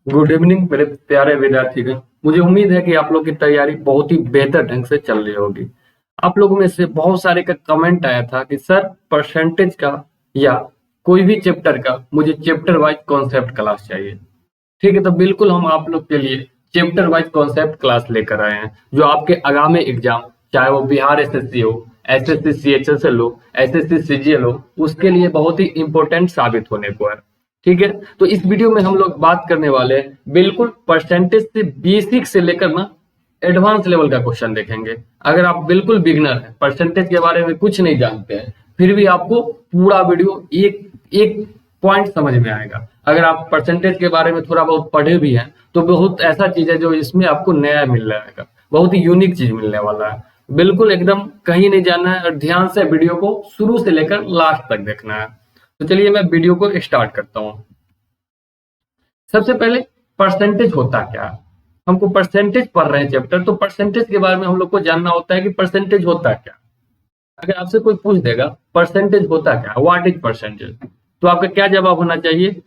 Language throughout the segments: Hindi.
गुड इवनिंग मेरे प्यारे विद्यार्थीगण। मुझे उम्मीद है कि आप लोग की तैयारी बहुत ही बेहतर ढंग से चल रही होगी। आप लोगों में से बहुत सारे का कमेंट आया था कि सर परसेंटेज का या कोई भी चैप्टर का मुझे चैप्टर वाइज कॉन्सेप्ट क्लास चाहिए। ठीक है, तो बिल्कुल हम आप लोग के लिए चैप्टर वाइज कॉन्सेप्ट क्लास लेकर आए हैं, जो आपके आगामी एग्जाम, चाहे वो बिहार एसएससी हो, एसएससी सीएचएसएल हो, एसएससी सीजीएल हो, उसके लिए बहुत ही इंपॉर्टेंट साबित होने को है। ठीक है, तो इस वीडियो में हम लोग बात करने वाले हैं बिल्कुल परसेंटेज से बेसिक से लेकर ना एडवांस लेवल का क्वेश्चन देखेंगे। अगर आप बिल्कुल बिगनर हैं, परसेंटेज के बारे में कुछ नहीं जानते हैं, फिर भी आपको पूरा वीडियो एक एक पॉइंट समझ में आएगा। अगर आप परसेंटेज के बारे में थोड़ा बहुत पढ़े भी हैं, तो बहुत ऐसा चीज है जो इसमें आपको नया मिल जाएगा, बहुत ही यूनिक चीज मिलने वाला है। बिल्कुल एकदम कहीं नहीं जाना है और ध्यान से वीडियो को शुरू से लेकर लास्ट तक देखना है। तो चलिए मैं वीडियो को स्टार्ट करता हूँ। सबसे पहले परसेंटेज होता क्या है। हमको परसेंटेज पढ़ रहे हैं चैप्टर, तो परसेंटेज के बारे में हम लोग को जानना होता है कि परसेंटेज होता क्या। अगर आपसे कोई पूछ देगा परसेंटेज होता क्या, व्हाट इज परसेंटेज, तो आपका क्या जवाब होना चाहिए?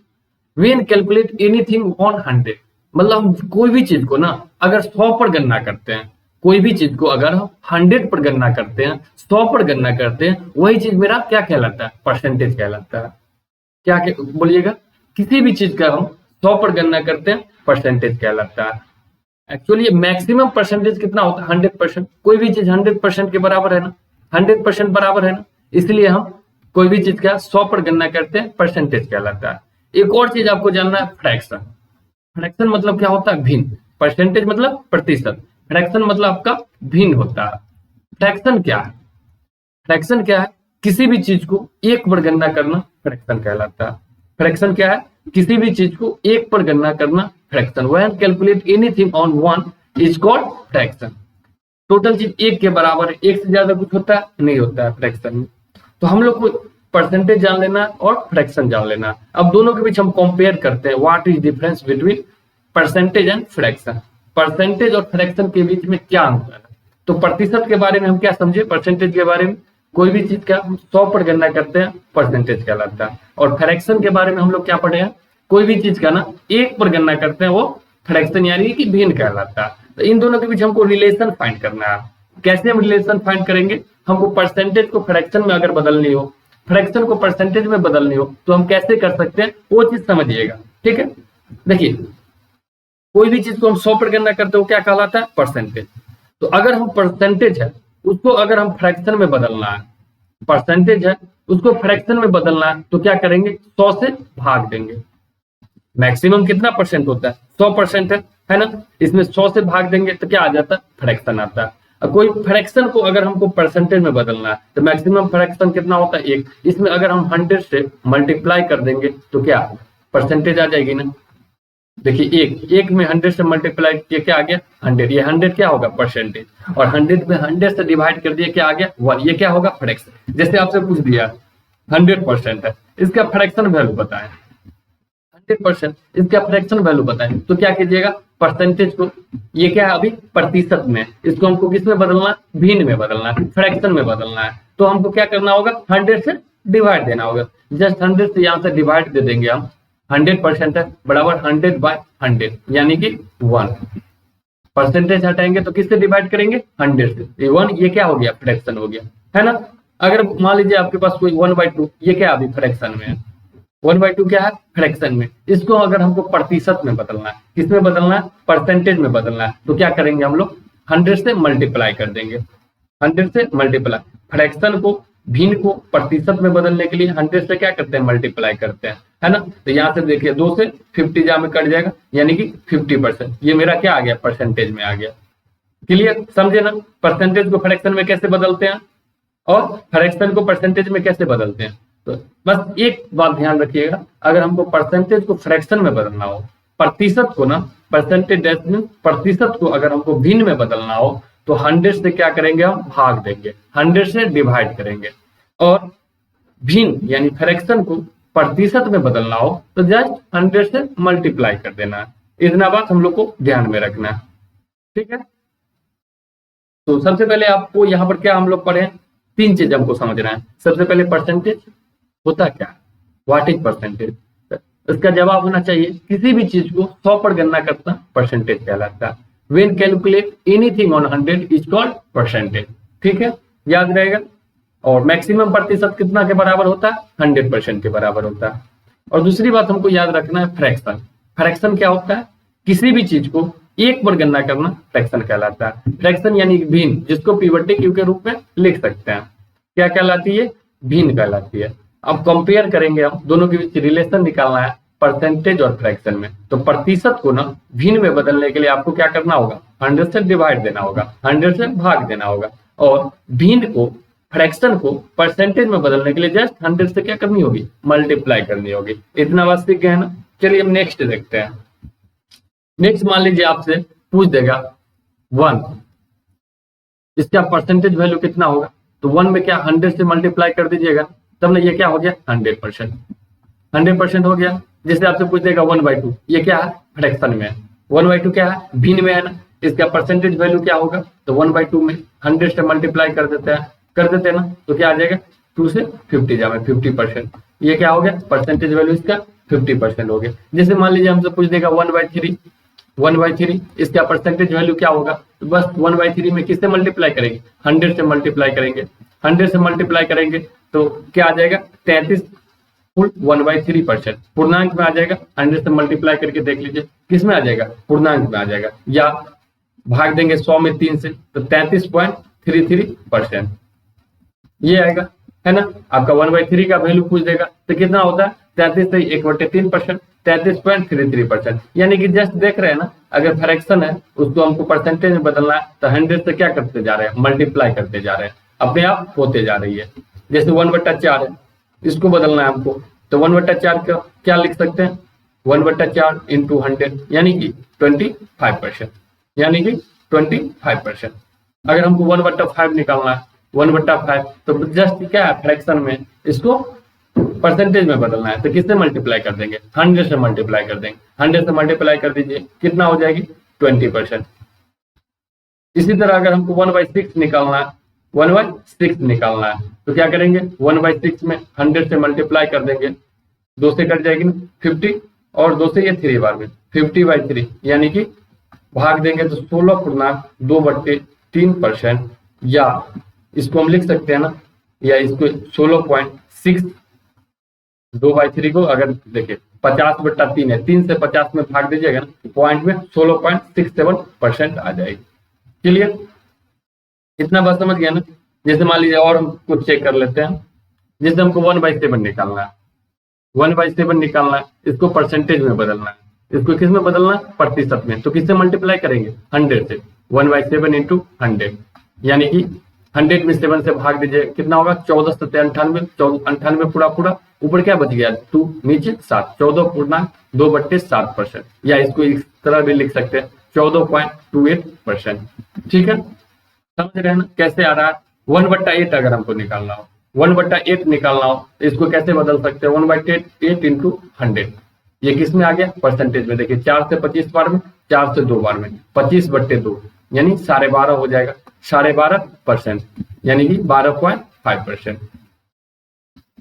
When calculate anything on 100। मतलब हम कोई भी चीज को ना अगर 100 पर गणना करते हैं, कोई भी चीज को अगर हम 100 पर गणना करते हैं, 100 पर गणना करते हैं, वही चीज मेरा क्या कहलाता है? परसेंटेज कहलाता है। क्या बोलिएगा? किसी भी चीज का हम 100 पर गणना करते हैं, परसेंटेज कहलाता है। एक्चुअली मैक्सिमम परसेंटेज कितना होता है? 100%। कोई भी चीज 100% के बराबर है ना, 100% बराबर है ना, इसलिए हम कोई भी चीज का 100 पर गणना करते हैं, परसेंटेज कहलाता है। एक और चीज आपको जानना है, फ्रैक्शन। फ्रैक्शन मतलब क्या होता है? भिन्न। परसेंटेज मतलब प्रतिशत, फ्रैक्शन मतलब आपका भिन्न होता है। फ्रैक्शन क्या है? फ्रैक्शन क्या है? किसी भी चीज को एक पर गणना करना फ्रैक्शन कहलाता है। फ्रैक्शन क्या है? किसी भी चीज को एक पर गणना करना fraction. When calculate anything on one is called fraction. Total चीज एक के बराबर है, एक से ज्यादा कुछ होता है नहीं होता है फ्रैक्शन में। तो हम लोग को परसेंटेज जान लेना और फ्रैक्शन जान लेना। अब दोनों के बीच हम कंपेयर करते हैं, what is difference between percentage and fraction. Percentage और फ्रैक्शन के बीच में क्या अंतर है? तो प्रतिशत के बारे में हम क्या समझे? परसेंटेज के बारे में कोई भी चीज का हम 100 पर गणना करते हैं, परसेंटेज कहलाता है। और फ्रैक्शन के बारे में हम लोग क्या पढ़े हैं? कोई भी चीज का ना एक पर गणना करते हैं, वो फ्रैक्शन यानी कि भिन्न कहलाता है। तो इन दोनों के बीच हमको रिलेशन फाइंड करना है। कैसे हम रिलेशन फाइंड करेंगे? हमको परसेंटेज को फ्रैक्शन में अगर बदलनी हो, फ्रैक्शन को परसेंटेज में बदलनी हो, तो हम कैसे कर सकते हैं वो चीज समझिएगा। ठीक है, देखिए कोई भी चीज को हम 100 पर गणना करते हो क्या कहलाता है? परसेंटेज। तो अगर हम परसेंटेज है उसको अगर हम फ्रैक्शन में बदलना है, परसेंटेज है उसको फ्रैक्शन में बदलना है, तो क्या करेंगे? 100 से भाग देंगे। मैक्सिमम कितना परसेंट होता है? 100% है ना। इसमें 100 से भाग देंगे तो क्या आ जाता है? फ्रैक्शन आता है। और कोई फ्रैक्शन को अगर हमको परसेंटेज में बदलना है, तो मैक्सिमम फ्रैक्शन कितना होता है? 1। इसमें अगर हम 100 से मल्टीप्लाई कर देंगे तो क्या परसेंटेज आ जाएगी ना। देखिए एक में 100 से मल्टीप्लाई किया क्या आ गया? 100। ये 100 क्या होगा? परसेंटेज। और 100 में 100 से डिवाइड कर दिया क्या आ गया? 1। ये क्या होगा? फ्रैक्शन। जैसे आपसे पूछ दिया 100% है, इसका फ्रैक्शन वैल्यू बताएं। 100% इसका फ्रैक्शन वैल्यू बताएं, तो क्या कीजिएगा? परसेंटेज को, ये क्या है अभी? प्रतिशत में, इसको हमको किस में बदलना है? भिन्न में बदलना है, फ्रैक्शन में बदलना है। तो हमको क्या करना होगा? 100 से डिवाइड देना होगा। जस्ट 100 से यहाँ से डिवाइड दे देंगे हम। 100% है बराबर 100/100 यानी कि 1। परसेंटेज हटाएंगे तो किससे डिवाइड करेंगे? 100 से। 1 ये क्या हो गया? फ्रैक्शन हो गया, है ना। अगर मान लीजिए आपके पास कोई 1/2, ये क्या अभी फ्रैक्शन में है? 1/2 क्या है? फ्रैक्शन में। इसको अगर हमको प्रतिशत में बदलना है, किसमें बदलना है? परसेंटेज में बदलना है, तो क्या करेंगे हम लोग? 100 से मल्टीप्लाई कर देंगे। 100 से मल्टीप्लाई, फ्रैक्शन को, भिन्न को प्रतिशत में बदलने के लिए 100 से क्या करते हैं? मल्टीप्लाई करते हैं, है ना। तो यहाँ से देखिए 2 से 50 जा में कट जाएगा, यानी कि 50%। ये मेरा क्या आ गया? परसेंटेज में आ गया। क्लियर, समझे ना? परसेंटेज को फ्रैक्शन में कैसे बदलते हैं और फ्रैक्शन को परसेंटेज में कैसे बदलते हैं। तो बस एक बात ध्यान रखिएगा, अगर हमको परसेंटेज को फ्रैक्शन में बदलना हो, प्रतिशत को ना, परसेंटेज में प्रतिशत को अगर हमको भिन्न में बदलना हो, तो 100 से क्या करेंगे? हम भाग देंगे, 100 से डिवाइड करेंगे। और भिन्न यानी फ्रैक्शन को प्रतिशत में बदलना हो तो जस्ट 100 से मल्टीप्लाई कर देना है। इतना बात हम लोग को ध्यान में रखना है। ठीक है, तो सबसे पहले आपको यहाँ पर क्या हम लोग पढ़े? 3 चीज हमको समझना है। सबसे पहले परसेंटेज होता क्या है, व्हाट इज परसेंटेज। इसका जवाब होना चाहिए किसी भी चीज को 100 पर गणना करना परसेंटेज कहलाता है। When calculate anything on 100 is called percentage. ठीक है, याद रहेगा। और मैक्सिमम प्रतिशत कितना के बराबर होता है? 100% के बराबर होता है। और दूसरी बात हमको याद रखना है फ्रैक्शन। फ्रैक्शन क्या होता है? किसी भी चीज को एक पर गणना करना फ्रैक्शन कहलाता है। फ्रैक्शन यानी भिन्न, जिसको पीवटी क्यू के रूप में लिख सकते हैं। क्या कहलाती है? भिन्न कहलाती है। अब कंपेयर करेंगे, हम दोनों के बीच रिलेशन निकालना है परसेंटेज और फ्रैक्शन में। तो प्रतिशत को ना भिन्न में बदलने के लिए आपको क्या करना होगा? 100 से डिवाइड देना होगा, 100 से भाग देना होगा। और भिन्न को, फ्रैक्शन को परसेंटेज में बदलने के लिए जस्ट 100 से क्या करनी होगी? मल्टीप्लाई करनी होगी। इतना बात सीख गए ना। चलिए हम नेक्स्ट देखते हैं। नेक्स्ट मान लीजिए आपसे पूछ देगा 1, इसका परसेंटेज वैल्यू कितना होगा? तो 1 में क्या 100 से मल्टीप्लाई कर दीजिएगा, तब ना ये क्या हो गया? 100%। 100% हो गया। जैसे आपसे पूछ देगा 1/2, ये क्या है? फ्रैक्शन में है। 1/2 क्या है? भिन्न में है ना। इसका परसेंटेज वैल्यू क्या होगा? तो 1/2 में 100 से मल्टीप्लाई कर देते हैं ना, तो क्या आ जाएगा? 2 से 50 जाए 50%। ये क्या हो गया? परसेंटेज वैल्यू इसका 50% हो गया। जैसे मान लीजिए हमसे पूछ देगा 1/3, इसका परसेंटेज वैल्यू क्या होगा? तो बस 1/3 में किससे मल्टीप्लाई करेंगे? 100 से मल्टीप्लाई करेंगे। 100 से मल्टीप्लाई करेंगे तो क्या आ जाएगा? 33 फुल 1/3%। पूर्णांक में आ जाएगा। 100 से मल्टीप्लाई करके देख लीजिए किस में आ जाएगा? पूर्णांक में आ जाएगा। या भाग देंगे 100 में 3 से, तो 33.33% ये आएगा, है ना। आपका 1/3 का वैल्यू पूछ देगा तो कितना होता है? 33 से 1/3%, 33.33%। यानी कि जस्ट देख रहे हैं ना, अगर फ्रैक्शन है उसको हमको परसेंटेज में बदलना है तो 100 से क्या करते जा रहे हैं? मल्टीप्लाई करते जा रहे हैं, अपने आप होते जा रही है। जैसे 1/4 है, इसको बदलना है हमको, तो 1/4 का क्या लिख सकते हैं? 1/4 इंटू 100 यानी कि 25%, यानी कि 25%। अगर हमको 1/5 निकालना है, 1/5 तो जस्ट क्या है? फ्रैक्शन में इसको परसेंटेज में बदलना है, तो किससे मल्टीप्लाई कर देंगे? 100 से मल्टीप्लाई कर देंगे। 100 से मल्टीप्लाई कर दीजिए, कितना हो जाएगी? 20%। इसी तरह अगर हमको 1/6 निकालना है, 1/6 निकालना है, तो क्या करेंगे? 1/6 में 100 से मल्टीप्लाई कर देंगे, 2 से कट जाएगी 50, और 2 से ये 3 बार में 50/3, यानी कि भाग देंगे तो 16.2/3%। या इसको हम लिख सकते हैं ना, या इसको 16.6, 2/3 को अगर देखिए 50/3 है, 3 से 50 में भाग दीजिएगा ना, पॉइंट में 16.67% आ जाएगी। क्लियर? इतना बात समझ गया ना। जैसे मान लीजिए और हम कुछ चेक कर लेते हैं। जैसे हमको 1/7 निकालना है, 1/7 निकालना है, इसको परसेंटेज में बदलना है। इसको किस में बदलना है? प्रतिशत में। तो किससे मल्टीप्लाई करेंगे? 100 से। 1/7 इंटू 100, यानी कि 100 में 7 से भाग दीजिए, कितना होगा? 14 से 98, 98 पूरा ऊपर क्या बच गया? 2, नीचे 7, 14.2/7%। या इसको इस तरह भी लिख सकते हैं 14.28%। ठीक है, समझ रहे हैं ना कैसे आ रहा है? 1/8 अगर हमको निकालना हो, 1/8 निकालना हो तो इसको कैसे बदल सकते हैं? 1/8 इंटू 100, ये किस में आ गया? परसेंटेज में। देखिए 4 से 25 बार में, 4 से 2 बार में, 25/2 यानी 12.5 हो जाएगा। 12.5%, यानी कि 12.5%।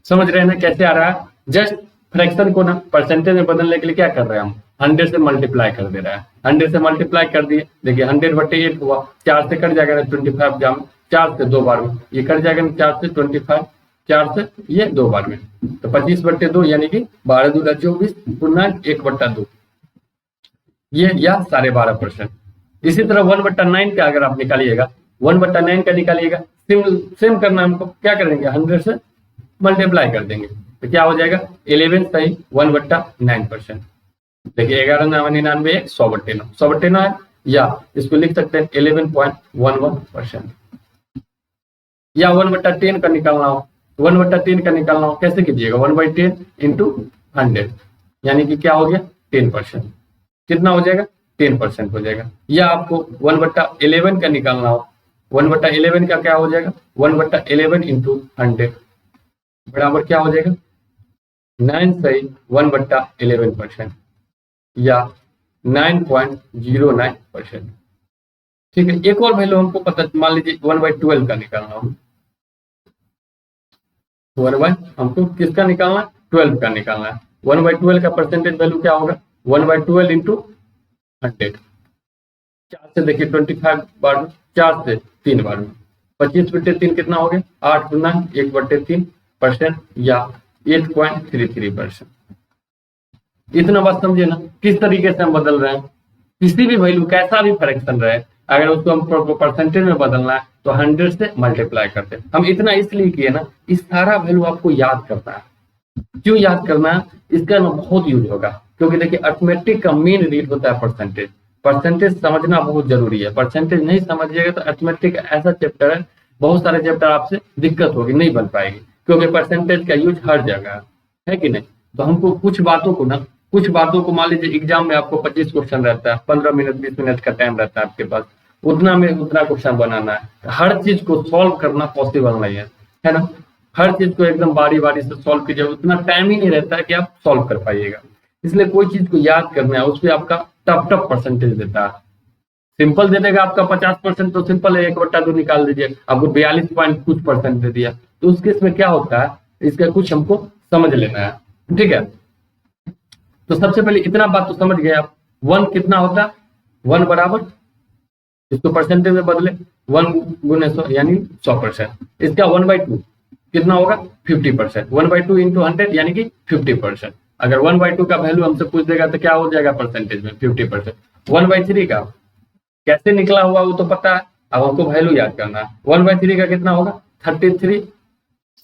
समझ रहे हैं ना कैसे आ रहा है? जस्ट फ्रैक्शन को ना परसेंटेज में बदलने के लिए क्या कर रहे हैं हम? 100 से मल्टीप्लाई कर दे रहा है। 100 से मल्टीप्लाई कर दिए, देखिए 100/8 हुआ, 4 से कट जाएगा ना 25 जाम, 4 से 2 बार में, ये कट जाएगा ना 4 से 25, 4 से ये 2 बार में, तो 25/2 यानी कि 12×2 = 24, पूर्णांक 1/2 ये, या 12.5%। इसी तरह 1/9 का अगर आप निकालिएगा, 1/9 का निकालिएगा, सेम करना हमको, क्या करेंगे? 100 से मल्टीप्लाई कर देंगे, तो क्या हो जाएगा? 11 सही 1/9%। देखिए 11×99 100/9, 100/9 है, या इसको लिख सकते हैं 11.11%। या 1/10 का निकालना हो, 1/10 का निकालना हो कैसे कीजिएगा? 1/10 इंटू 100, यानी कि क्या हो गया? 10%। कितना हो जाएगा? 10% हो जाएगा। या आपको 1/11 का निकालना हो, 1/11 का क्या हो जाएगा? 1/11 इंटू 100 बराबर क्या हो जाएगा? 9 सही 1/11%, या 9.09%। ठीक है, एक और वैल्यू हमको पता, मान लीजिए 1/12 का निकालना हो, हमको किसका निकालना है? 12 का निकालना है। 1/12 का परसेंटेज वैल्यू क्या होगा? 1/12 इंटू 100। 4 से देखिए 25 बार, 4 से 3 बार में 25/3 कितना हो गया? 8/1/3% या 8.33%। इतना बात समझे ना, किस तरीके से हम बदल रहे हैं। किसी भी वैल्यू, कैसा भी फ्रैक्शन रहे, अगर उसको हम परसेंटेज में बदलना है तो 100 से मल्टीप्लाई करते हैं। हम इतना इसलिए किए ना, इस सारा वैल्यू आपको याद करना है। क्यों याद करना है? इसका ना बहुत यूज होगा, क्योंकि देखिए अर्थमेटिक का मेन रीड होता है परसेंटेज। परसेंटेज समझना बहुत जरूरी है। परसेंटेज नहीं समझिएगा तो अर्थमेटिक ऐसा चैप्टर है, बहुत सारे चैप्टर आपसे दिक्कत होगी, नहीं बन पाएगी, क्योंकि परसेंटेज का यूज हर जगह है कि नहीं। तो हमको कुछ बातों को ना, कुछ बातों को, मान लीजिए एग्जाम में आपको 25 क्वेश्चन रहता है, 15 मिनट 20 मिनट का टाइम रहता है आपके पास, उतना में उतना क्वेश्चन बनाना है। हर चीज को सॉल्व करना पॉसिबल नहीं है ना। हर चीज को एकदम बारी बारी से सॉल्व कीजिए, उतना टाइम ही नहीं रहता है कि आप सॉल्व कर पाइएगा। इसलिए कोई चीज को याद करना है, उस पर आपका टफ टफ परसेंटेज देता है। सिंपल दे देगा आपका 50%, तो सिंपल है 1/2 निकाल दीजिए। आपको 42 पॉइंट कुछ परसेंट दे दिया, तो उस केस में क्या होता है, इसका कुछ हमको समझ लेना है। ठीक है, तो सबसे पहले इतना बात तो समझ गए आप। 1 कितना होता है? 1 बराबर, इसको परसेंटेज में बदले, 1 गुने 100 यानी 100%। इसका 1/2 कितना होगा? 50%। 1/2 इंटू 100 यानी कि 50%। अगर 1/2 का वैल्यू हमसे पूछ देगा तो क्या हो जाएगा परसेंटेज में? 50%। 1/3 का कैसे निकला हुआ वो तो पता है, अब हमको वैल्यू याद करना है। 1/3 का कितना होगा? 33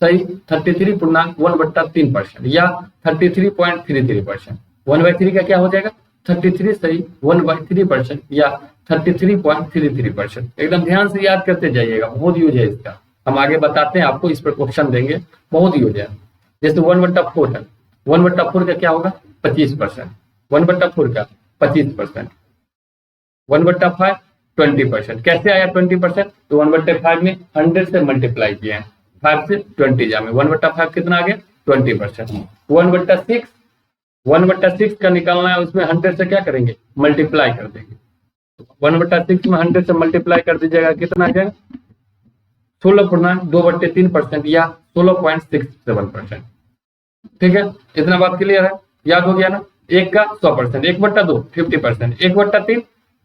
सही, 33.1/3% या 33.33%। 1/3 का क्या हो जाएगा? 33 सही 1/3% या 33.33%। एकदम ध्यान से याद करते जाइएगा, बहुत यूज है इसका। हम आगे बताते हैं आपको, इस पर क्वेश्चन देंगे, बहुत यूज है। जैसे 1/4 है, 1/4 का क्या होगा? 25%। 1/4 का 25%। 1/5 20%। कैसे आया 20%? तो 1/5 में 100 से मल्टीप्लाई किए हैं, 5 से 20 जामे 1/5 कितना आ गया? 20%। 1/6, 1/6 का निकालना है, उसमें 100 से क्या करेंगे? मल्टीप्लाई कर देंगे। 1/6 में 100 से मल्टीप्लाई कर दीजिएगा, कितना आ जाएगा? 16.2/3% या 16.67%। ठीक है, इतना बात क्लियर है, याद हो गया ना। 1 का 100%, 1/2 50%, 1/3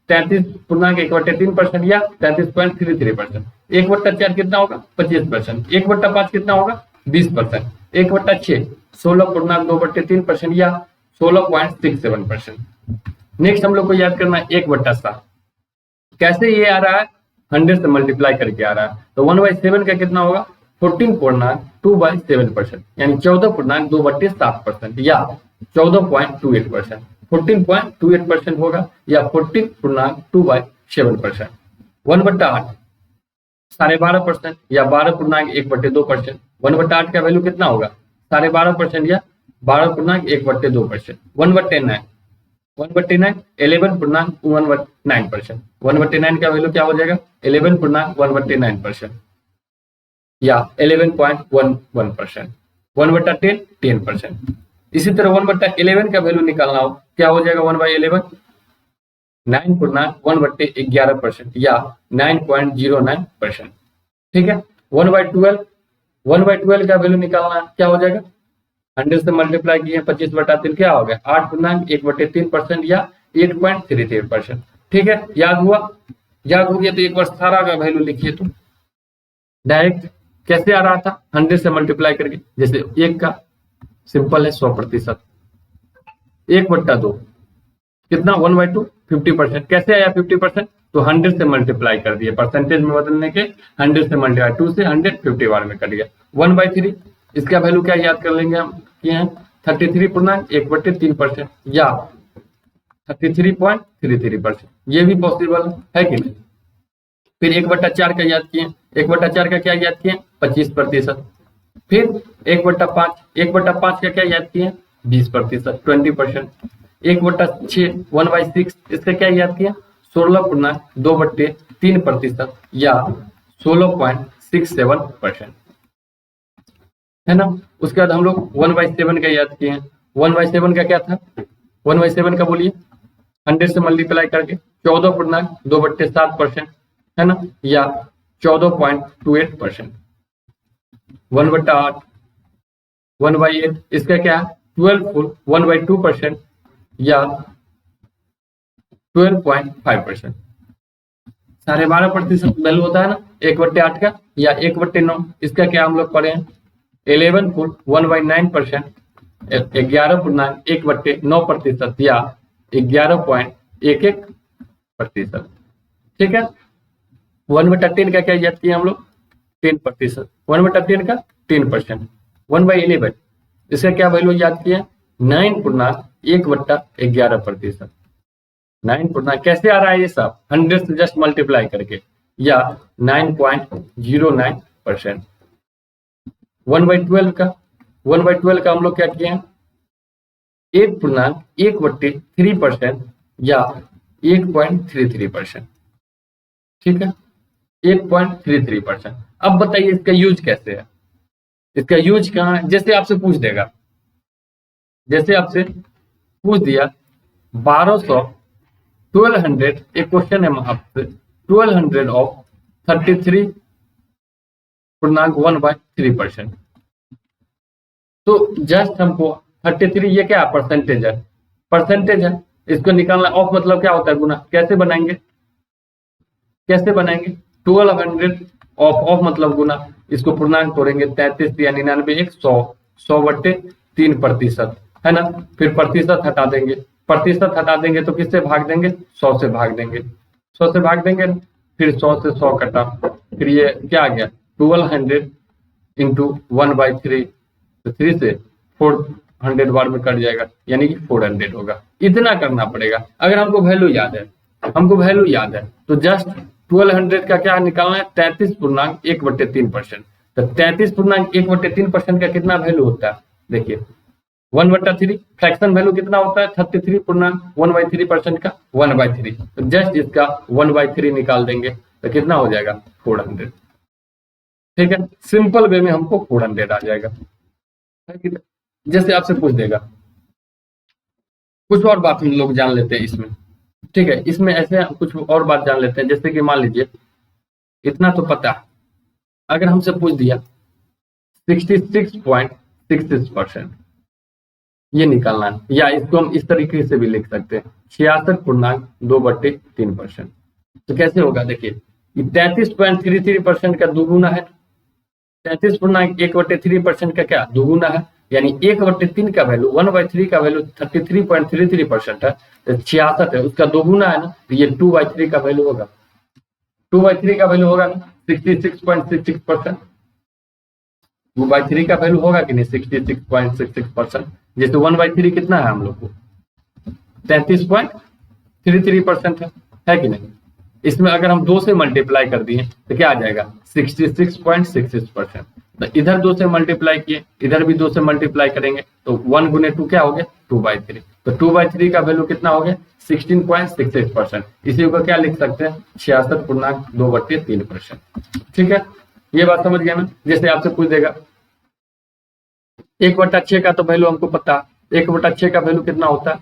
33.1/3% या 33.33%। 1/4 कितना होगा? 25%। 1/5 कितना होगा? 20%। 1/6 16.2/3% या 16.67%। नेक्स्ट हम लोग को याद करना है 1/7। कैसे ये आ रहा है? 100 से मल्टीप्लाई करके आ रहा है, तो 1/7 का कितना होगा? 14.2/7% यानी 14.2/7% या 14.28%। 14.28% होगा या 14.2/7%। 1/8 12.5% या 12.1/2%। 1/8 का वैल्यू कितना होगा? 12.5% या 12.1/2%। 1/9 1/9 11.1/9%। 1/9 का वैल्यू क्या हो जाएगा? 11.1/9% या 11.11%। 1/10 10%। इसी तरह 1/11 का वैल्यू निकालना हो, क्या हो जाएगा? 1/11 9.1/11% या 9.09%। ठीक है, 1/12 का वैल्यू निकालना, क्या हो जाएगा? 100 से मल्टीप्लाई किए 25/3 क्या हो गया? 8.1/3% या 8.33%। ठीक है, याद हुआ? याद हो गया तो एक बार सारा का वैल्यू लिखिए। तो डायरेक्ट कैसे आ रहा था? 100 से मल्टीप्लाई करके। जैसे 1 का सिंपल है 100%, 1/2 कितना? 1/2 50%। कैसे आया 50%? तो 100 से मल्टीप्लाई कर दिए, परसेंटेज में बदलने के 100 से मल्टीप्लाई, 2 से 100 50 बार में कट गया। 1/3 इसका वैल्यू क्या याद कर लेंगे हम? किए हैं 33.1/3% या 33.33%। ये भी पॉसिबल है कि नहीं। फिर 1/4 का याद किए, 1/4 का क्या याद किए? 25%। फिर 1/5, 1/5 का क्या याद किए? 20%, 20%। 1/6 1/6 इसका क्या याद किया? 16.2/3% या 16.67%, है ना। उसके बाद हम लोग 1/7 का याद किए हैं। 1/7 का क्या था? 1/7 का बोलिए, 100 से मल्टीप्लाई करके 14.2/7%, है ना, या 14.28%। 1/8 1/8 इसका क्या है? 12 फुल 1/2% या 12.5%। 12.5% वैल्यू होता है ना 1/8 का या 1/9। इसका क्या हम लोग पढ़े हैं 11 फुल 1/9%, 11.1/9% या 11.11%। ठीक है। 1/10 का क्या याद किया हम लोग 10%। 1/10 का 10%। 1/11 इसका क्या वैल्यू याद किया 9.1/11%। 9 कैसे आ रहा है ये सब 100 से जस्ट मल्टीप्लाई करके या 9.09%। 1/12 का 1/12 का हम लोग क्या किए 8.1/3% या 1.33%। ठीक है 1.33%। अब बताइए इसका यूज कैसे है। इसका यूज कहाँ है जैसे आपसे पूछ देगा, जैसे आपसे पूछ दिया 1200 1200 एक क्वेश्चन है आपसे 1200 ऑफ 33.1/3%। तो जस्ट हमको 33 ये क्या परसेंटेज है, परसेंटेज है इसको निकालना। ऑफ मतलब क्या होता है गुना। कैसे बनाएंगे 1200 ऑफ मतलब गुना। इसको पूर्णांक तोड़ेंगे 33 या 99 1 100 100/3% है ना। फिर प्रतिशत हटा देंगे, प्रतिशत हटा देंगे तो किससे भाग देंगे 100 से भाग देंगे, 100 से भाग देंगे। फिर 100 से 100 कटा, फिर ये क्या आ गया 1200 इंटू 1/3 तो 3 से 400 बार में कट जाएगा यानी कि 400 होगा। इतना करना पड़ेगा। अगर हमको वैल्यू याद है, हमको वैल्यू याद है तो जस्ट 1200 का क्या निकालना है 33.1/3%। तो 33.1/3% का कितना वैल्यू होता है देखिए 1/3। फ्रैक्शन वैल्यू कितना होता है 33.1/3% का 1/3। तो जस्ट इसका 1/3 निकाल देंगे तो कितना हो जाएगा 400। ठीक है सिंपल वे में हमको 400 आ जाएगा। जैसे आपसे पूछ देगा कुछ और बात हम लोग जान लेते हैं इसमें। ठीक है इसमें ऐसे कुछ और बात जान लेते हैं जैसे कि मान लीजिए इतना तो पता है, अगर हमसे पूछ दिया 66.66% ये निकालना है, या इसको हम इस तरीके से भी लिख सकते हैं 66.2/3%। तो कैसे होगा देखिए 33.33% का दुगुना है, 33.1/3% का क्या दुगुना है यानी 1/3 का वैल्यू 1/3 का वैल्यू 33.33% है तो 66 है उसका दोगुना है ना तो ये 2/3 का वैल्यू होगा, 2/3 का वैल्यू होगा ना 66.66%। 2/3 का वैल्यू होगा कि नहीं 66.66%। जैसे 1/3 कितना है हम लोग को 33.33% है कि नहीं। इसमें अगर हम 2 से मल्टीप्लाई कर दिए तो क्या आ जाएगा 66.66%। तो इधर 2 से मल्टीप्लाई किए इधर भी 2 से मल्टीप्लाई करेंगे तो 1 गुने 2 क्या हो गया 2/3। तो 2/3 का वैल्यू कितना हो गया 16.66%। इसी को क्या लिख सकते हैं 66.2/3%। ठीक है ये बात समझ गया ना। जैसे आपसे पूछ देगा 1/6 का तो वैल्यू हमको पता है 1/6 का वैल्यू कितना होता है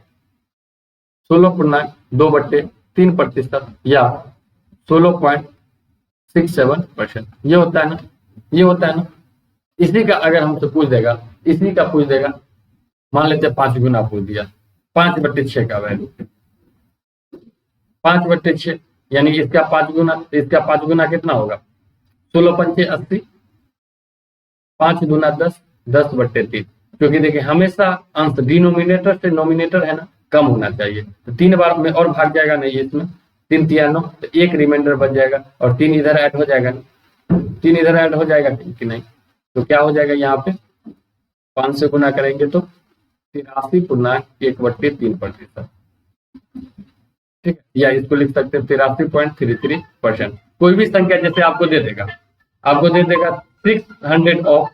16.2/3% या 16.67% ये होता है ना, ये होता है ना। इसी का अगर हमसे पूछ देगा, इसी का पूछ देगा मान लेते हैं 5 गुना पूछ दिया 5/6 का वैल्यू 5/6 यानी इसका 5 गुना कितना होगा 16×5 = 80, 5 गुना 10 10/3। क्योंकि देखिए हमेशा अंश डिनोमिनेटर से नोमिनेटर है ना कम होना चाहिए। तो 3 बार में और भाग जाएगा नहीं इसमें 3 × 9 तो 1 रिमाइंडर बच जाएगा और 3 इधर ऐड हो जाएगा ना, 3 इधर ऐड हो जाएगा कि नहीं। तो क्या हो जाएगा यहाँ पे 5 से गुना करेंगे तो 83.1/3%। ठीक है या इसको लिख सकते हैं 83.33%। कोई भी संख्या जैसे आपको दे देगा 600 ऑफ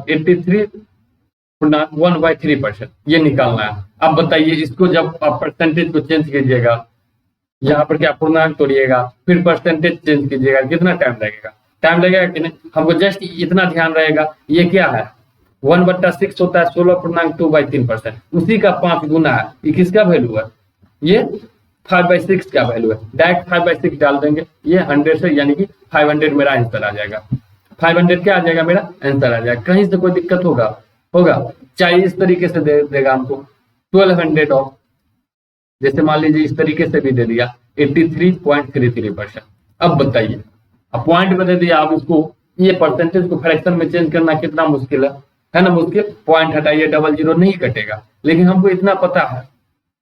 83.1/3% ये निकालना है। अब बताइए इसको जब आप परसेंटेज को चेंज कीजिएगा यहाँ पर क्या पूर्णांक तोड़िएगा फिर परसेंटेज चेंज कीजिएगा कितना टाइम लगेगा, टाइम लगेगा कि नहीं। हमको जस्ट इतना ध्यान रहेगा ये क्या है 1/6 होता है 16.2/3%। उसी का 5 गुना है ये किसका वैल्यू है ये 5/6 का वैल्यू है। डायरेक्ट 5/6 डाल देंगे ये 100 से यानी कि 500 मेरा आंसर आ जाएगा। 500 क्या आ जाएगा मेरा आंसर आ जाएगा। कहीं से कोई दिक्कत होगा चाहे इस तरीके से देगा हमको 1200 ऑफ, जैसे मान लीजिए इस तरीके से भी दे दिया 83.33%। अब बताइए, अब पॉइंट में दे दिया, आप इसको ये परसेंटेज को फ्रैक्शन में चेंज करना कितना मुश्किल है ना, मुश्किल। पॉइंट हटाइए, 00 नहीं कटेगा, लेकिन हमको इतना पता है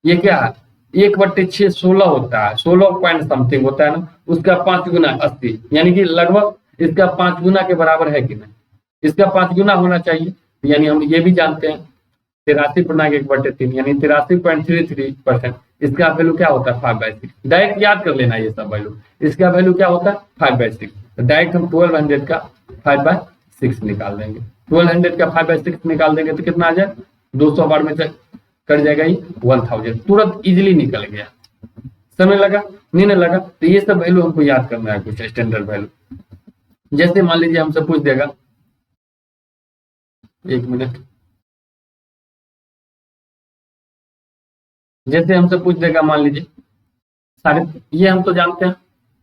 ये क्या है, 1/6 16 होता है, 16 पॉइंट समथिंग होता है ना, उसका 5 गुना 80, यानी कि लगभग इसका 5 गुना के बराबर है कि नहीं, इसका 5 गुना होना चाहिए। यानी हम ये भी जानते हैं 83/1/3 यानी 83.33%। इसका वैल्यू क्या होता है 5/6। डायरेक्ट याद कर लेना ये सब वैल्यू, इसका वैल्यू क्या होता है 5/6। डायरेक्ट हम 1200 का 5/6 निकाल देंगे, 1200 का 5/6 निकाल देंगे तो कितना आ जाए, 200 बार में कट जाएगा ये 1000, तुरंत इजीली निकल गया। समय लगा नहीं लगा, तो ये सब वैल्यू हमको याद करना है, कुछ स्टैंडर्ड वैल्यू। जैसे मान लीजिए हमसे पूछ देगा, एक मिनट, जैसे हमसे पूछ देगा मान लीजिए सारे, ये हम तो जानते हैं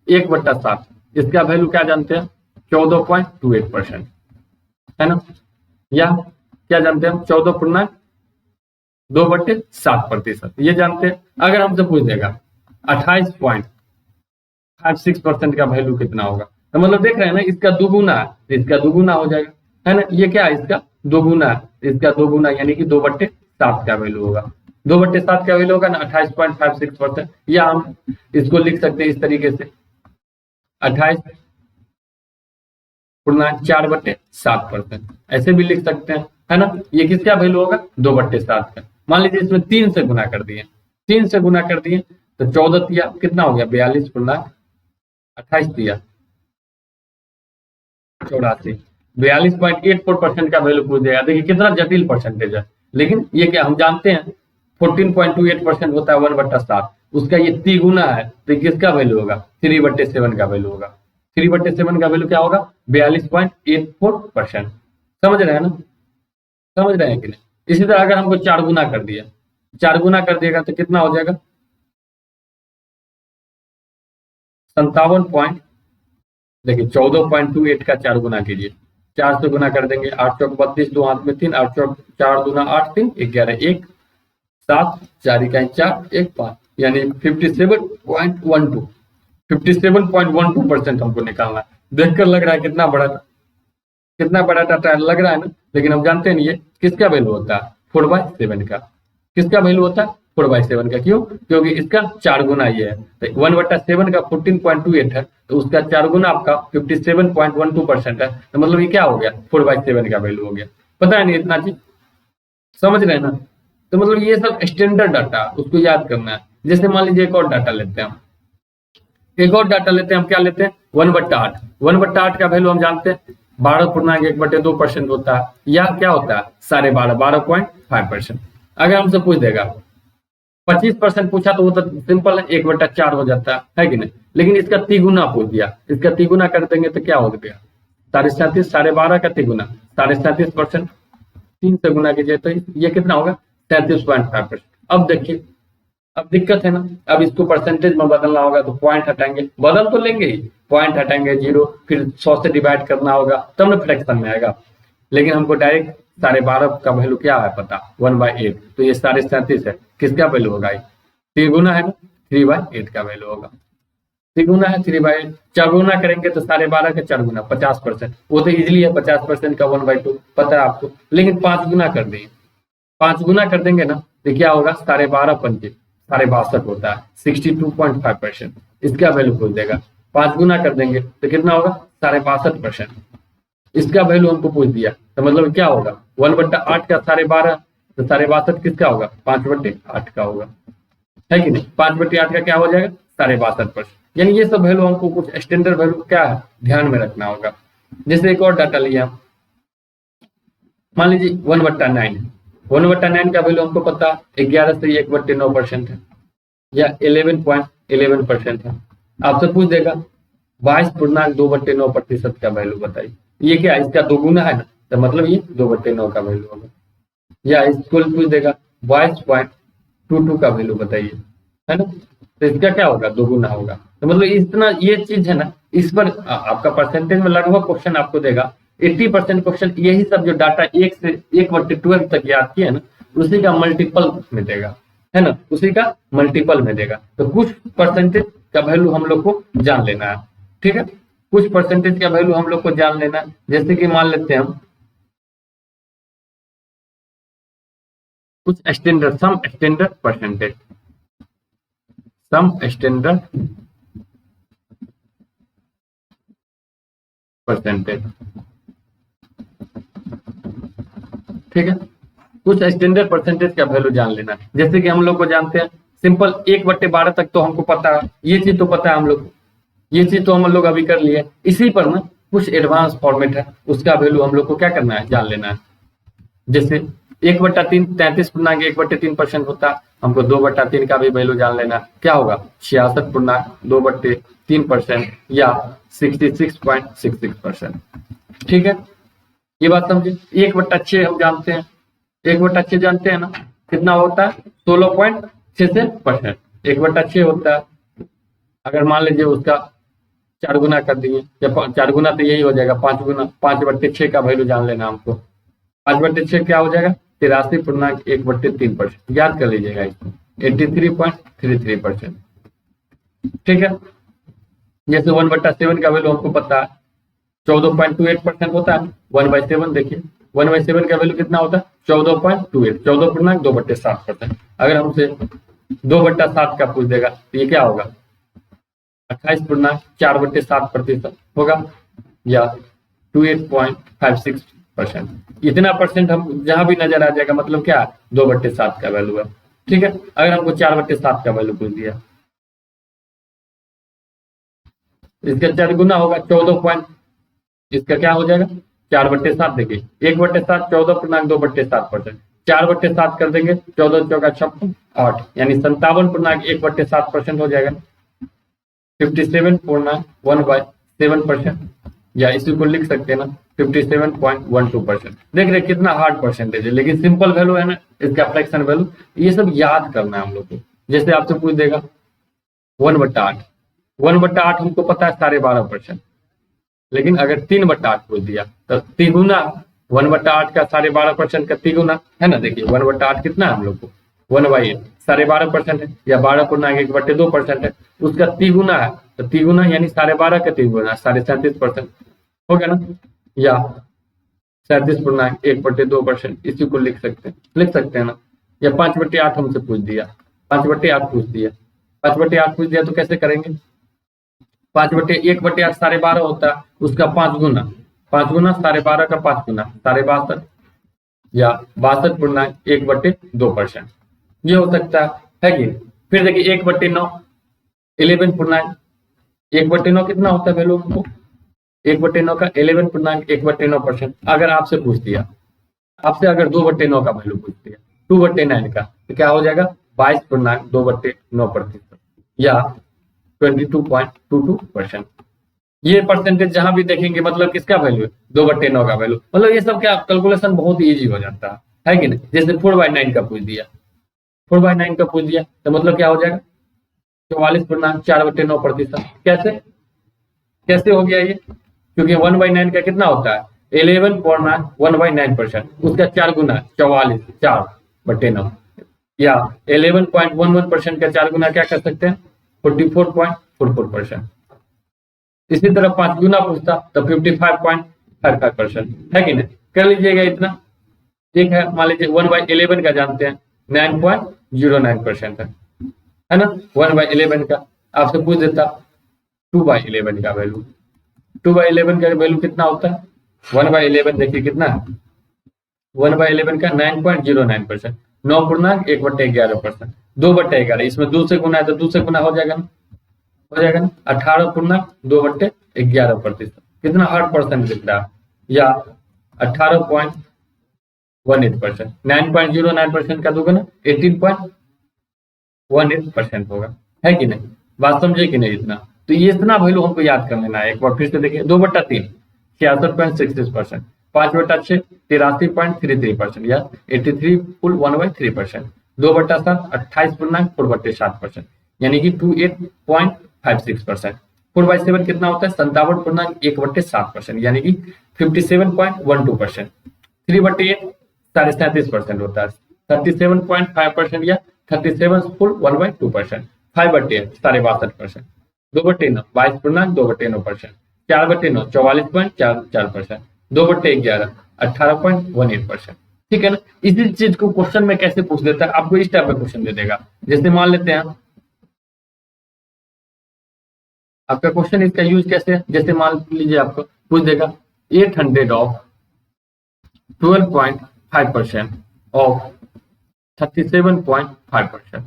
1/7, इसका वैल्यू क्या जानते हैं 14.28% है ना, या क्या जानते हैं हम 14.2/7%, ये जानते हैं। अगर हमसे पूछ देगा 28.56% का वैल्यू कितना होगा, तो मतलब देख रहे हैं ना, इसका दुगुना है, इसका दुगुना हो जाएगा, है ना, ये क्या है इसका दोगुना है, इसका दोगुना यानी कि 2/7 का वैल्यू होगा, 2/7 का वैल्यू होगा ना 28.56%। या हम इसको लिख सकते हैं इस तरीके से 28.4/7%, ऐसे भी लिख सकते हैं, है ना। ये किसका वैल्यू होगा 2/7 का। मान लीजिए इसमें 3 से गुना कर दिए, 3 से गुना कर दिए तो 14 दिया, कितना हो गया 42/28 दिया 84, 42.84% का वैल्यू पूछ दिया। देखिए कितना जटिल परसेंटेज है, लेकिन ये क्या हम जानते हैं 14.28% होता है 1/7, उसका ये तिगुना है, तो किसका वैल्यू होगा 3/7 का वैल्यू होगा। 3/7 का वैल्यू क्या होगा 42.84%। समझ रहे हैं ना, समझ रहे हैं कि नहीं। इसी तरह अगर हमको 4 गुना कर दिया, 4 गुना कर दिएगा तो कितना हो जाएगा 57 देखिए 14.28 का 4 गुना कीजिए, 4 से गुना कर देंगे 8 चौक 32, 2 हाथ में 3, 8 चौक 4 दूना 8, 3 11, 1 7 4 इकाई 4 1 5, यानी 57.12 57.12% हमको निकालना है। देखकर लग रहा है कितना बड़ा डाटा लग रहा है ना, लेकिन हम जानते हैं ये किसका वैल्यू होता है 4/7 का। किसका वैल्यू होता है 4/7 का, क्यों, क्योंकि इसका 4 गुना ये है, तो 1/7 का 14.28 है, तो उसका 4 गुना आपका 57.12% है, तो मतलब ये क्या हो गया 4/7 का वैल्यू हो गया। पता है नहीं इतना चीज, समझ रहे हैं ना। तो मतलब ये सब स्टैंडर्ड डाटा उसको याद करना है। जैसे मान लीजिए एक और डाटा लेते हैं, हम क्या लेते हैं 1/8, 1/8 का वैल्यू हम जानते हैं 12.1/2% होता है, या क्या होता है 12.5%। अगर हमसे पूछ देगा 25% पूछा तो वो तो सिंपल है 1/4 हो जाता है कि नहीं, लेकिन इसका तिगुना पूछ दिया, इसका तिगुना कर देंगे तो क्या हो गया 37.5, 12.5 का तिगुना 37%, 3 से गुना कीजिए तो ये कितना होगा 37.5%। अब देखिए, अब दिक्कत है ना, अब इसको परसेंटेज में बदलना होगा तो पॉइंट हटाएंगे, बदल तो लेंगे ही, पॉइंट हटाएंगे 0, फिर 100 से डिवाइड करना होगा तब ना फ्रैक्शन में आएगा। लेकिन हमको डायरेक्ट 12.5 का वैल्यू क्या है पता 1/8, तो ये 37.5 है, किसका वैल्यू होगा 3 गुना है ना 3/8 का वैल्यू होगा, 3 गुना है 3/8, 4 गुना करेंगे तो 12.5 का 4 गुना 50%, वो तो इजिली है 50% का 1/2 पता है आपको। लेकिन 5 गुना कर देंगे, 5 गुना कर देंगे ना तो क्या होगा 12.5 62 होता है 62.5%, इसका वैल्यू पूछ देगा। 5 गुना कर देंगे तो कितना होगा 62.5%, इसका वैल्यू हमको पूछ दिया, तो मतलब क्या होगा 1/8 का 12.5, तो 62.5 किसका होगा 5/8 का होगा, है कि नहीं। 5/8 का क्या हो जाएगा 62.5%। यानी ये सब वैल्यू हमको कुछ स्टैंडर्ड वैल्यू क्या है ध्यान में रखना होगा। जैसे एक और डाटा लिया, मान लीजिए 1/9 है, 1/9 का वैल्यू हमको पता 11 से 1/9% है, या 11.11% है। आपसे पूछ देगा 22.2/9% का वैल्यू बताइए, ये क्या इसका दोगुना है ना, तो मतलब ये 2/9 का वैल्यू होगा। या इसको पूछ देगा 22.22 का वैल्यू बताइए, है ना, तो इसका क्या होगा दोगुना होगा। तो मतलब इतना ये चीज है ना, इस पर आपका परसेंटेज में लगभग क्वेश्चन आपको देगा 80% क्वेश्चन यही सब जो डाटा 1 से 1/12 तक याद किया ना, उसी का मल्टीपल में देगा, है ना, उसी का मल्टीपल में देगा। तो कुछ परसेंटेज का वैल्यू हम लोग को जान लेना है, ठीक है, कुछ परसेंटेज का वैल्यू हम लोग को जान लेना है। जैसे कि मान लेते हैं हम कुछ standard, some standard percentage, some standard percentage, ठीक है, कुछ स्टैंडर्ड परसेंटेज का वैल्यू जान लेना है। जैसे कि हम लोग को जानते हैं सिंपल 1/12 तक तो हमको पता है, ये चीज तो पता है हम लोग को, ये चीज तो हम लोग अभी कर लिए। इसी पर ना कुछ एडवांस फॉर्मेट है, उसका वैल्यू हम लोग को क्या करना है, जान लेना है। जैसे 1/3 33.1/3% होता है, हमको 2/3 का भी वैल्यू जान लेना है। क्या होगा, 66.2/3% या 66.66%, ठीक है, ये बात समझे। 1/6 हम जानते हैं, 1/6 जानते हैं ना, कितना होता है, 16.66%, 1/6 होता है। अगर मान लीजिए उसका 4 गुना कर दिए, या 4 गुना तो यही हो जाएगा, 5 गुना, 5/6 का वैल्यू जान लेना हमको। 5/6 क्या हो जाएगा, 83.1/3%, याद कर लीजिएगा इसको, 83.33%, ठीक है। जैसे 1/7 का वैल्यू हमको पता है 14.28% होता है, 1/7 देखिए, 1/7 का वैल्यू कितना होता है, 14.28, 14.2/7%। अगर हमसे 2/7 का पूछ देगा तो ये क्या होगा, 28.4/7% होगा, या 28.56%। इतना परसेंट हम जहां भी नजर आ जाएगा, मतलब क्या, 2/7 का वैल्यू है, ठीक है। अगर हमको 4/7 का वैल्यू पूछ दिया, इसका 4 गुना होगा 14 इसका क्या हो जाएगा, 4/7, देखिए 1/7 14.2/7%, 4/7 कर देंगे 14 चौका 56, 8, यानी 57.1/7% हो जाएगा, 57.1/7%, या इसी को लिख सकते हैं ना 57.12%। देख रहे कितना हार्ड परसेंटेज है, लेकिन सिंपल वैल्यू है ना, इसका फ्रैक्शन वैल्यू, ये सब याद करना है हम लोग को। जैसे आपसे पूछ देगा 1/8, 1/8 हमको पता है 12.5%, लेकिन अगर 3/8 पूछ दिया तो तिगुना, 1/8 का 12.5% का तिगुना है ना, देखिए 1/8 कितना है हम लोग को, 1/8 12.5% है, या 12.1/2% है, उसका तिगुना है, तो तिगुना यानी 12.5 का तिगुना 37% हो गया ना, या 37.1/2%, इसी को लिख सकते हैं ना। या 5/8 हमसे पूछ दिया, 5/8 पूछ दिया, 5/8 पूछ दिया तो कैसे करेंगे, 1/8 12.5 होता है, उसका 5 गुना, 5 गुना 12.5 का 5 गुना 62, या 62.1/2%, ये हो सकता है कि। फिर देखिए 1/9, 11.9, 1/9 कितना होता है वैल्यू हमको, 1/9 का 11.1/9%। अगर आपसे पूछ दिया, आपसे अगर 2/9 का वैल्यू पूछ दिया, 2/9 का, तो क्या हो जाएगा, 22.2/9%, या 22.22%। ये परसेंटेज जहां भी देखेंगे मतलब किसका वैल्यू है, 2/9 का वैल्यू, मतलब ये सब क्या कैलकुलेशन बहुत इजी हो जाता है कि नहीं। जैसे 4/9 का पूछ दिया, 4/9 का पूछ दिया तो मतलब क्या हो जाएगा, 44.4/9%। कैसे कैसे हो गया ये, क्योंकि 1/9 का कितना होता है, 11.1/9%, उसका 4 गुना 44, 4/9, या 11.11% का 4 गुना क्या कर सकते हैं, 44.44%। इसी तरह 5 गुना पूछता तो 55.55% है कि नहीं, कर लीजिएगा इतना, ठीक है। मान लीजिए 1/11 का जानते हैं 9.09% है ना, 1/11 का आपसे पूछ देता 2/11 का वैल्यू, 2/11 का वैल्यू कितना होता है, 1/11 देखिए कितना है, 1/11 का 9.09%, 9.1/11%, 2/11, इसमें 2 से गुना है तो 2 से गुना हो जाएगा ना, 18.2/11%। कितना हार्ड परसेंट दिख रहा है, या 18.18%, 9.09% का दोगे ना 18.18% होगा, है कि नहीं, बात समझे कि नहीं इतना। तो ये इतना वैल्यू हमको याद कर लेना है। एक बार फिर से देखिए, 2/3 66.66%, 5/6 83.33%, या 83 फुल 1/3%, 2/7 28.4/7%, यानी कि 28.56%। 4/7 कितना होता है, 57.1/7%, यानी कि 57.12%। 3/8 37% होता है, 37.5% या 37 फुल 1/2%। 5/8 62%। 2/9 22 2/9%। 4/9 44.44%। 2/11 18.18%। ठीक है ना। इसी चीज को क्वेश्चन में कैसे पूछ देता है, आपको इस टाइप का क्वेश्चन दे देगा। जैसे मान लेते हैं आपका क्वेश्चन, इसका यूज कैसे है, जैसे मान लीजिए आपको पूछ देगा 800 ऑफ 12.5% ऑफ 37.5%।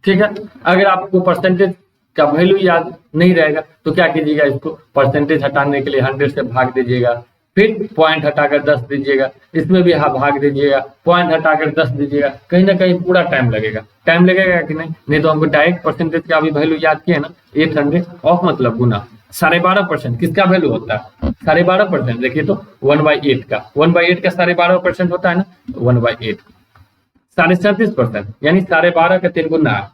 ठीक है। अगर आपको परसेंटेज का वैल्यू याद नहीं रहेगा तो क्या कीजिएगा, इसको परसेंटेज हटाने के लिए 100 से भाग दीजिएगा, फिर पॉइंट हटाकर 10 दीजिएगा, इसमें भी भाग दीजिएगा, पॉइंट हटाकर 10 दीजिएगा। कहीं ना कहीं पूरा टाइम लगेगा कि नहीं तो हमको डायरेक्ट परसेंटेज का अभी वैल्यू याद किया ना, 800 ऑफ मतलब गुना 12.5%। किसका वैल्यू होता है 12.5%, देखिए तो 1/8 का 12.5% होता है ना, 1/8 37%, यानी 12.5 का 3 गुना है।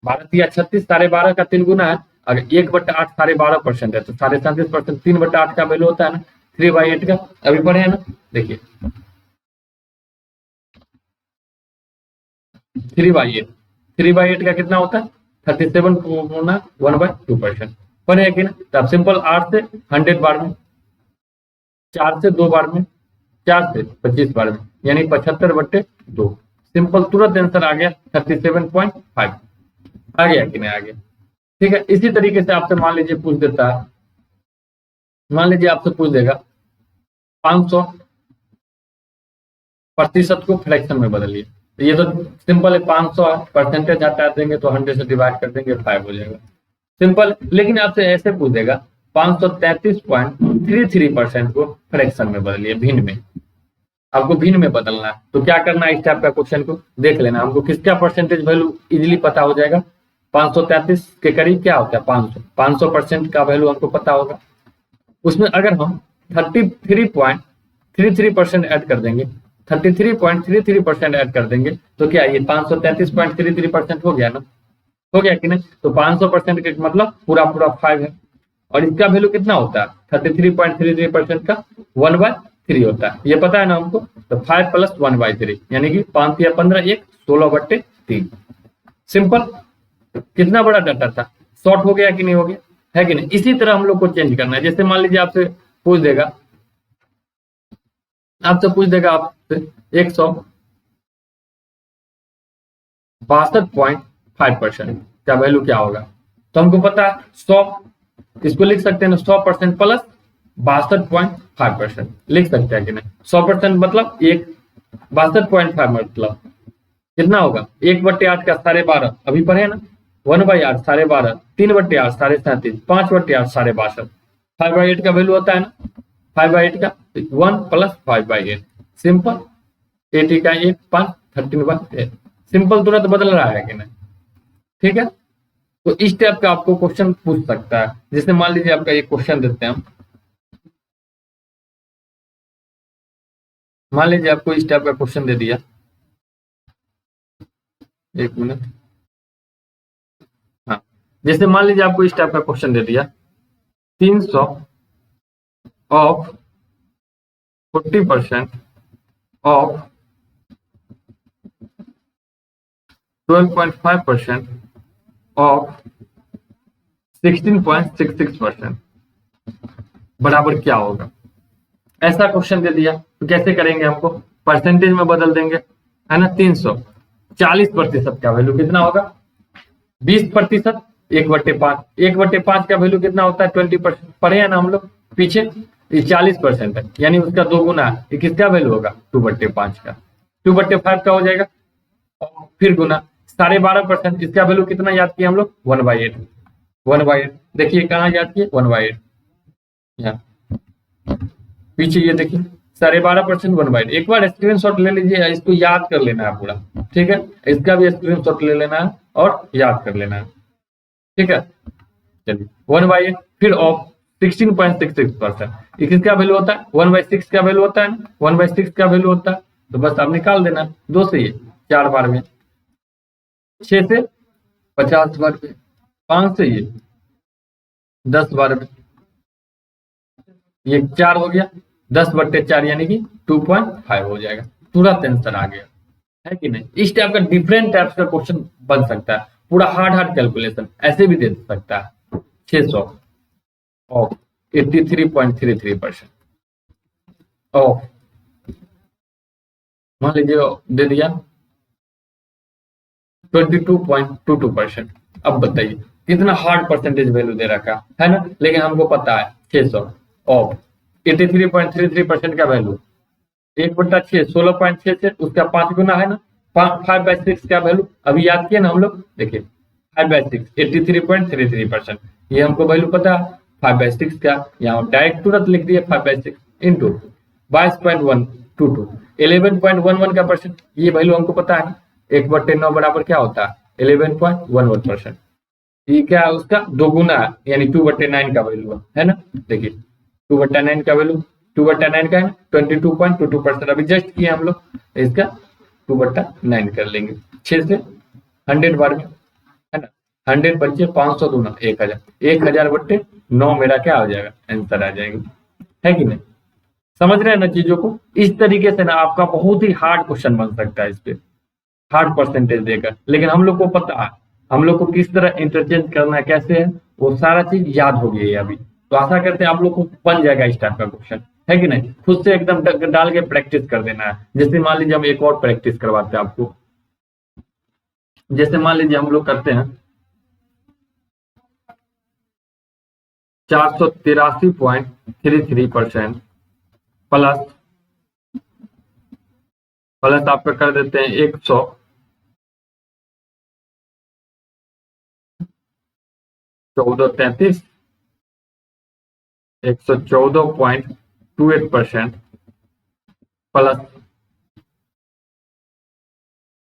12×36 12.5 का 3 गुना है। अगर 1/8 12.5% है तो 37%, 3/8 का वैल्यू होता है ना 3/8 का। अभी पढ़े हैं ना, देखिए 3/8 का कितना होता है 37 गुना 1/2%। पढ़े है कि ना। तो आप सिंपल 8 से 100 बार में, 4 से 2 बार में, 4 से 25 बार में, यानी 75/2। सिंपल तुरंत आंसर आ गया 37.5। आ गया कि नहीं आ गया। ठीक है। इसी तरीके से आपसे मान लीजिए पूछ देता है, मान लीजिए आपसे पूछ देगा 500% को फ्रैक्शन में बदलिए। तो ये तो सिंपल है, 500 परसेंटेज हटा देंगे तो 100 से डिवाइड कर देंगे 5 हो जाएगा, सिंपल। लेकिन आपसे ऐसे पूछ देगा 533.33% को फ्रैक्शन में बदलिए, भिन्न में। आपको भिन्न में बदलना है तो क्या करना है, इस टाइप का क्वेश्चन को देख लेना। हमको किसका परसेंटेज वैल्यू इजीली पता हो जाएगा, 533 के करीब क्या होता है 500% का वैल्यू हमको पता होगा। उसमें अगर हम 33.33% ऐड कर देंगे, 33.33% ऐड कर देंगे तो क्या ये 533.33% हो गया ना, हो गया कि नहीं। तो 500% का मतलब पूरा पूरा 5 है, और इसका वैल्यू कितना होता है 33.33% का 1/3 होता है, ये पता है ना हमको। तो 5 + 1/3 यानी कि 5 या 15 1 16/3। सिंपल। कितना बड़ा डाटा था, शॉर्ट हो गया कि नहीं हो गया, है कि नहीं। इसी तरह हम लोग को चेंज करना है। जैसे मान लीजिए आपसे पूछ देगा, आपसे 162.5% का वैल्यू क्या होगा। तो हमको पता है 100, इसको लिख सकते हैं 100% प्लस 62.5% लिख सकते हैं कि नहीं। 100% मतलब 1, 62.5 मतलब कितना होगा 1/8 का 12.5, अभी पढ़े ना 1/8 12.5, 3/8 37.5, 5/8 62.5। 5/8 का वैल्यू होता है ना 5/8 का 1 + 5/8, सिंपल। 80 का 1 5 13/8, सिंपल। तुरंत बदल रहा है कि नहीं। ठीक है। तो इस टाइप का आपको क्वेश्चन पूछ सकता है। जैसे मान लीजिए आपका एक क्वेश्चन देते हैं हम, मान लीजिए आपको इस टाइप का क्वेश्चन दे दिया, एक मिनट, हाँ। जैसे मान लीजिए आपको इस टाइप का क्वेश्चन दे दिया 300 ऑफ 40% ऑफ 12.5% ऑफ 16.66% बराबर क्या होगा। ऐसा क्वेश्चन दे दिया तो कैसे करेंगे, हमको परसेंटेज में बदल देंगे, है ना। 300 40% का वैल्यू कितना होगा 20%, 1/5, 1/5 का वैल्यू कितना होता है 20%, पढ़े हैं ना हम लोग पीछे। ये 40% है, यानी उसका 2 गुना है। ये किसका वैल्यू होगा 2/5 का, 2/5 का हो जाएगा। और फिर गुना 12.5%, इसका वैल्यू कितना याद किया हम लोग 1/8, 1/8। देखिए कहाँ याद किए 1/8, यहाँ पीछे ये देखिए 12.5% 1/8। एक बार स्क्रीनशॉट ले लीजिए, इसको याद कर लेना है पूरा। ठीक है, इसका भी स्क्रीनशॉट ले लेना है और याद कर लेना है। ठीक है, चलिए 1/8 फिर ऑफ 16.66%, किसका वैल्यू होता है 1/6 का वैल्यू होता है ना, 1/6 का वैल्यू होता है। तो बस आप निकाल देना, 2 से ये 4 बार में, 6 से 50 बार में, 5 से ये 10 बार में, ये 4 हो गया, 10/4 यानी कि 2.5 हो जाएगा। तुरंत आंसर आ गया, है कि नहीं। इस टाइप का डिफरेंट टाइप्स का क्वेश्चन बन सकता है, पूरा हार्ड कैलकुलेशन ऐसे भी दे सकता है। 600 ऑफ 83.33% ऑफ, मान लीजिए दे दिया 22.22%। अब बताइए कितना हार्ड परसेंटेज वैल्यू दे रखा है ना, लेकिन हमको पता है 600 ऑफ 83.33% का वैल्यू 1/6 16.6 से उसका 5 गुना है ना, 5/6 का वैल्यू अभी याद किए ना हम लोग, देखिए 5/6 83.33%, ये हमको वैल्यू पता है। 5/6 का यहाँ डायरेक्ट तुरंत लिख दिए 5/6 इंटू 22.122 11.11 का परसेंट, ये वैल्यू हमको पता है। 1/9 बराबर क्या होता है 11.11%, ये क्या है उसका दोगुना है, यानी 2/9 का वैल्यू है ना। देखिए 2/9 का वैल्यू 2/9 का है 22.22%, अभी जस्ट किए हम लोग, इसका 2/9 कर लेंगे 6 से 100 बार में, है ना। 100 बच्चे 500 दूना 1000, 1000/9 मेरा क्या हो जाएगा आंसर आ जाएगा, है कि नहीं। समझ रहे हैं ना चीजों को। इस तरीके से ना आपका बहुत ही हार्ड क्वेश्चन बन सकता है इस पे, हार्ड परसेंटेज देकर, लेकिन हम लोग को पता है हम लोग को किस तरह इंटरचेंज करना है, कैसे है वो सारा चीज याद हो गई है अभी। तो आशा करते हैं आप लोग को बन जाएगा इस टाइप का क्वेश्चन, है कि नहीं। खुद से एकदम डाल के प्रैक्टिस कर देना है। जैसे मान लीजिए हम एक और प्रैक्टिस करवाते हैं आपको, जैसे मान लीजिए हम लोग करते हैं 483.33% प्लस आपका कर देते हैं 114.33 114.28% प्लस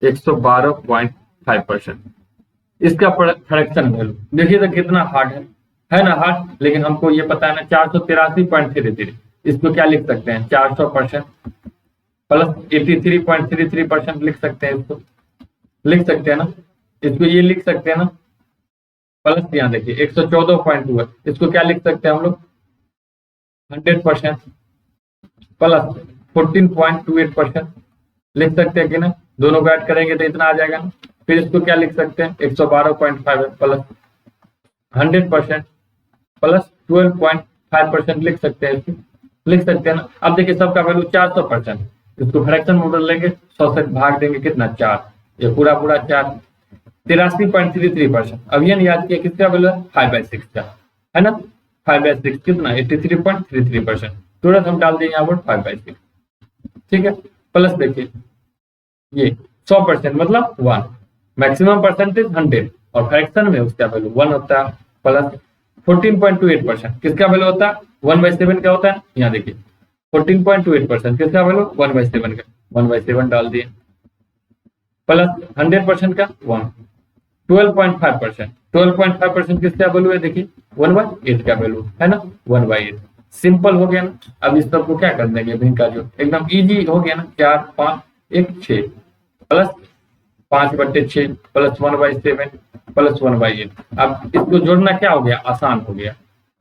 112.5%, इसका फ्रैक्शन वैल्यू देखिए तो कितना हार्ड है ना हार्ड, लेकिन हमको ये पता है ना 483.33, इसको क्या लिख सकते हैं 400% प्लस 83.33% लिख सकते हैं, इसको लिख सकते हैं ना, इसको ये लिख सकते हैं ना, प्लस यहाँ देखिए 114.2 है, इसको क्या लिख सकते हैं हम लोग 100% प्लस 14.28% लिख सकते हैं कि ना, दोनों को ऐड करेंगे तो इतना आ जाएगा ना। फिर इसको क्या लिख सकते हैं 112.5 प्लस 100% प्लस 12.5% लिख सकते हैं, इसको लिख सकते हैं ना। अब देखिए सबका वैल्यू 400%, इसको फ्रैक्शन में बदल लेंगे, 100 से भाग देंगे कितना 4, ये पूरा 4 83.33%। अब ये याद किया किसका वैल्यू है 5/6 का, है ना। 5/6 कितना 83.33%, तुरंत हम डाल देंगे यहाँ पर 5/6, ठीक है। प्लस देखिए ये 100% मतलब 1, मैक्सिमम परसेंटेज 100 और फ्रैक्शन में उसका वैल्यू 1 होता है, प्लस 14.28% किसका वैल्यू होता है 1/7 का होता है। यहाँ देखिए 14.28% किसका वैल्यू 1/7 का, 1/7 डाल दिए, प्लस 100% का 1, 12.5% किसका वैल्यू है देखिए 1/8 का वैल्यू है ना, 1/8 सिंपल हो गया ना। अब इस सबको क्या कर देंगे भिन्न का जो एकदम इजी हो गया ना, 4 5 1 6 प्लस 5/6 प्लस 1/7 प्लस 1/8। अब इसको जोड़ना क्या हो गया आसान हो गया।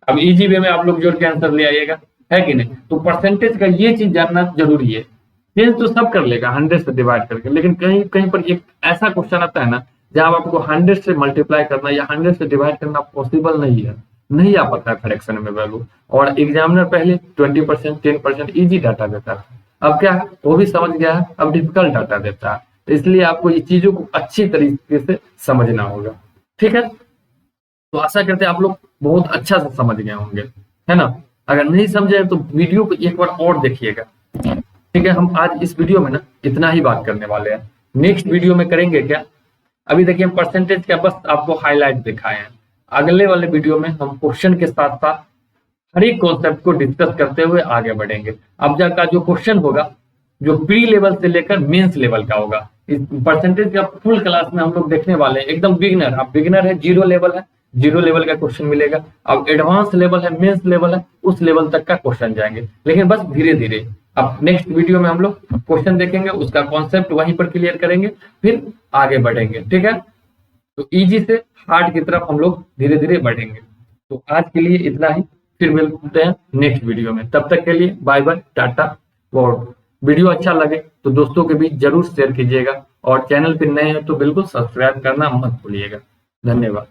अब इजी वे में आप लोग जोड़ के आंसर ले आइएगा, है कि नहीं। तो परसेंटेज का ये चीज जानना जरूरी है। चेंज तो सब कर लेगा 100 से डिवाइड करके, लेकिन कहीं कहीं पर एक ऐसा क्वेश्चन आता है ना जहां आपको 100 से मल्टीप्लाई करना या 100 से डिवाइड करना पॉसिबल नहीं है, नहीं आ पाता है फ्रैक्शन में वैल्यू, और एग्जामिनर पहले 20% 10% इजी डाटा देता है, अब क्या है वो भी समझ गया है, अब डिफिकल्ट डाटा देता है। तो इसलिए आपको ये चीजों को अच्छी तरीके से समझना होगा, ठीक है। तो आशा करते हैं आप लोग बहुत अच्छा से समझ गए होंगे, है ना। अगर नहीं समझे तो वीडियो को एक बार और देखिएगा, ठीक है। हम आज इस वीडियो में ना इतना ही बात करने वाले हैं, नेक्स्ट वीडियो में करेंगे क्या, अभी देखिए हम परसेंटेज का बस आपको हाईलाइट दिखाए हैं। अगले वाले वीडियो में हम क्वेश्चन के साथ साथ हर एक कॉन्सेप्ट को डिस्कस करते हुए आगे बढ़ेंगे। अब का जो क्वेश्चन होगा जो प्री लेवल से लेकर मेंस लेवल का होगा, इस परसेंटेज का फुल क्लास में हम लोग देखने वाले हैं। एकदम बिगिनर, आप बिगिनर है, जीरो लेवल का क्वेश्चन मिलेगा। अब एडवांस लेवल है, मेंस लेवल है, उस लेवल तक का क्वेश्चन जाएंगे, लेकिन बस धीरे धीरे। अब नेक्स्ट वीडियो में हम लोग क्वेश्चन देखेंगे, उसका कॉन्सेप्ट वहीं पर क्लियर करेंगे, फिर आगे बढ़ेंगे, ठीक है। तो इजी से हार्ड की तरफ हम लोग धीरे धीरे बढ़ेंगे। तो आज के लिए इतना ही। फिर मिलते हैं नेक्स्ट वीडियो में। तब तक के लिए बाय बाय, टाटा। और वीडियो अच्छा लगे तो दोस्तों के बीच जरूर शेयर कीजिएगा, और चैनल पे नए हैं तो बिल्कुल सब्सक्राइब करना मत भूलिएगा। धन्यवाद।